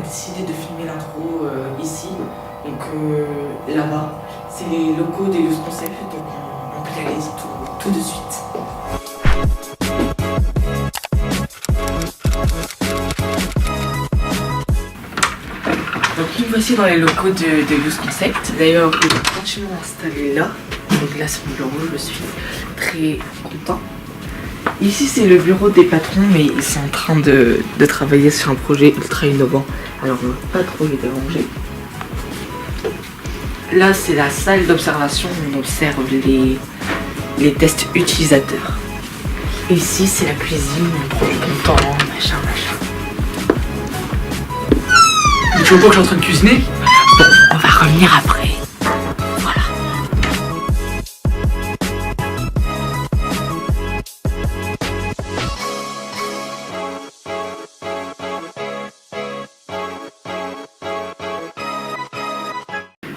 décidé de filmer l'intro ici, donc là-bas. C'est les locaux des Youth Concept, donc on peut y aller tout de suite. Donc nous voici dans les locaux de Youth Concept. D'ailleurs, il est franchement installé là. Donc là c'est mon bureau, je suis très content. Ici c'est le bureau des patrons, mais ils sont en train de travailler sur un projet ultra innovant. Alors on ne va pas trop les déranger. Là c'est la salle d'observation où on observe les tests utilisateurs. Ici c'est la cuisine, on prend son temps, machin. Tu vois pas que je suis en train de cuisiner? Bon, on va revenir après. Voilà.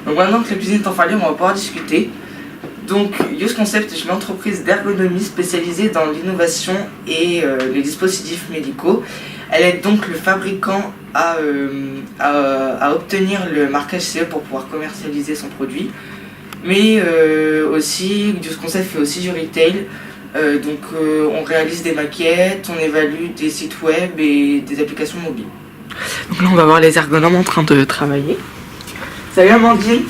Donc maintenant que la cuisine est installée, on va pouvoir discuter. Donc Youth Concept est une entreprise d'ergonomie spécialisée dans l'innovation et les dispositifs médicaux. Elle aide donc le fabricant à obtenir le marquage CE pour pouvoir commercialiser son produit. Mais aussi, Youth Concept fait aussi du retail. On réalise des maquettes, on évalue des sites web et des applications mobiles. Donc là on va voir les ergonomes en train de travailler. Salut Amandine.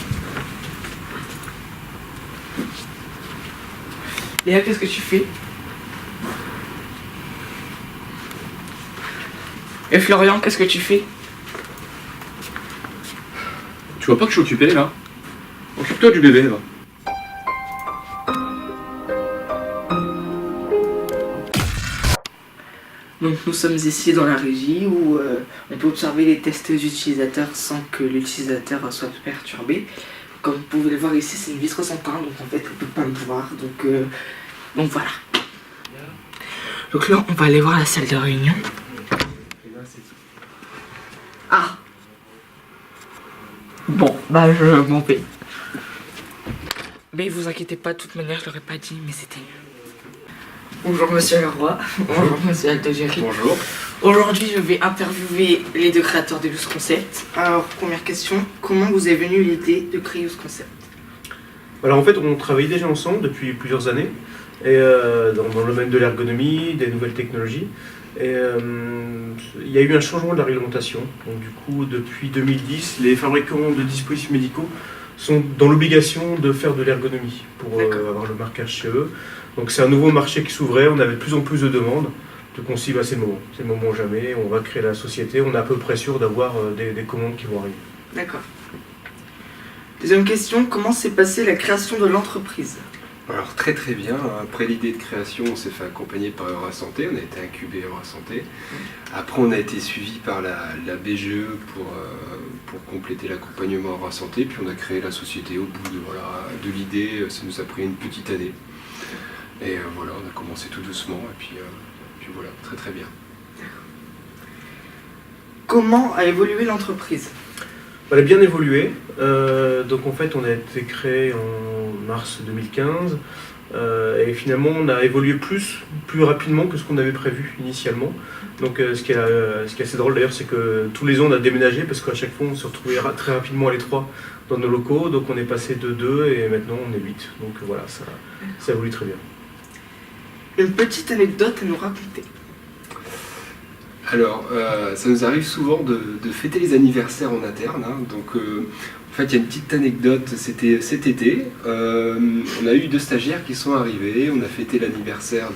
Léa, qu'est-ce que tu fais? Et Florian, qu'est-ce que tu fais? Tu vois pas que je suis occupé là? Occupe-toi du bébé là. Donc nous sommes ici dans la régie où on peut observer les tests utilisateurs sans que l'utilisateur soit perturbé. Comme vous pouvez le voir ici, c'est une vitre sans teint, donc en fait on peut pas me voir. Donc voilà. Donc là on va aller voir la salle de réunion. Ah. Bon, bah je m'en vais. Mais vous inquiétez pas, de toute manière je l'aurais pas dit, mais c'était mieux. Bonjour Monsieur Leroy. Bonjour Monsieur Altogéry. Bonjour. Aujourd'hui je vais interviewer les deux créateurs de Youth Concept. Alors première question, comment vous est venue l'idée de créer Youth Concept? Alors en fait on travaille déjà ensemble depuis plusieurs années et dans le domaine de l'ergonomie, des nouvelles technologies. Et il y a eu un changement de la réglementation. Donc du coup depuis 2010 les fabricants de dispositifs médicaux sont dans l'obligation de faire de l'ergonomie pour avoir le marquage chez eux. Donc c'est un nouveau marché qui s'ouvrait, on avait de plus en plus de demandes. Donc on s'est dit, c'est le moment. C'est le moment jamais, on va créer la société, on est à peu près sûr d'avoir des commandes qui vont arriver. D'accord. Deuxième question, comment s'est passée la création de l'entreprise? Alors très bien, après l'idée de création, on s'est fait accompagner par Eurasanté, on a été incubé Eurasanté. Après on a été suivi par la BGE pour compléter l'accompagnement Eurasanté, puis on a créé la société au bout de l'idée, ça nous a pris une petite année. Et voilà, on a commencé tout doucement, et puis voilà, très bien. Comment a évolué l'entreprise? Elle a bien évolué, donc en fait on a été créé en mars 2015 et finalement on a évolué plus rapidement que ce qu'on avait prévu initialement. Donc ce qui est assez drôle d'ailleurs, c'est que tous les ans on a déménagé parce qu'à chaque fois on se retrouvait très rapidement à l'étroit dans nos locaux, donc on est passé de 2 et maintenant on est 8, donc voilà, ça évolue très bien. Une petite anecdote à nous raconter. Alors, ça nous arrive souvent de fêter les anniversaires en interne, hein. Donc en fait il y a une petite anecdote, c'était cet été, on a eu 2 stagiaires qui sont arrivés, on a fêté l'anniversaire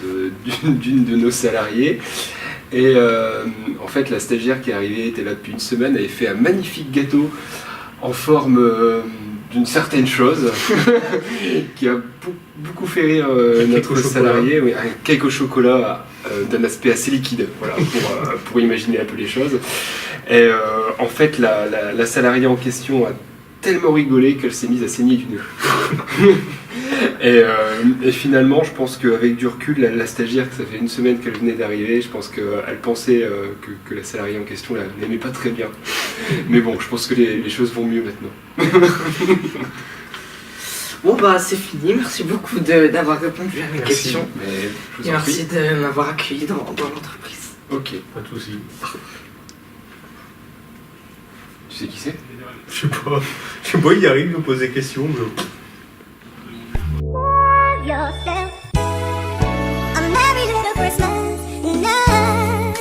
d'une de nos salariés, et en fait la stagiaire qui est arrivée était là depuis une semaine, avait fait un magnifique gâteau en forme d'une certaine chose qui a beaucoup fait rire notre salarié, oui, un cake au chocolat d'un aspect assez liquide, voilà, pour imaginer un peu les choses. Et en fait la salariée en question a tellement rigolé qu'elle s'est mise à saigner du nez. Et finalement, je pense qu'avec du recul, la stagiaire, que ça fait une semaine qu'elle venait d'arriver, je pense qu'elle pensait que la salariée en question n'aimait pas très bien. Mais bon, je pense que les choses vont mieux maintenant. Bon bah c'est fini, merci beaucoup d'avoir répondu à mes questions. Mais et merci de m'avoir accueilli dans l'entreprise. Ok. Pas de soucis. Tu sais qui c'est? Je sais pas, il arrive, il me pose des questions, mais... Yourself a merry little Christmas night.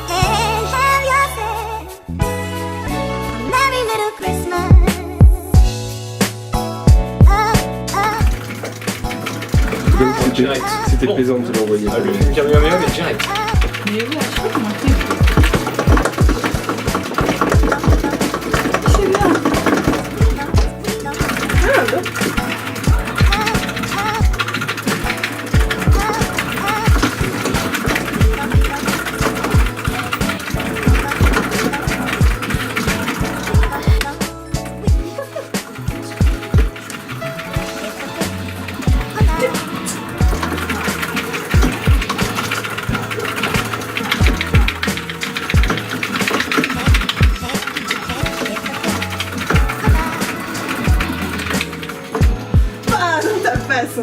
And have yourself a merry little Christmas. Direct. C'était plaisant de te l'envoyer. Ah, lui, il me dit mais direct. Mais ouais, je sais pas comment faire. C'est bien. Ah, dans ta face.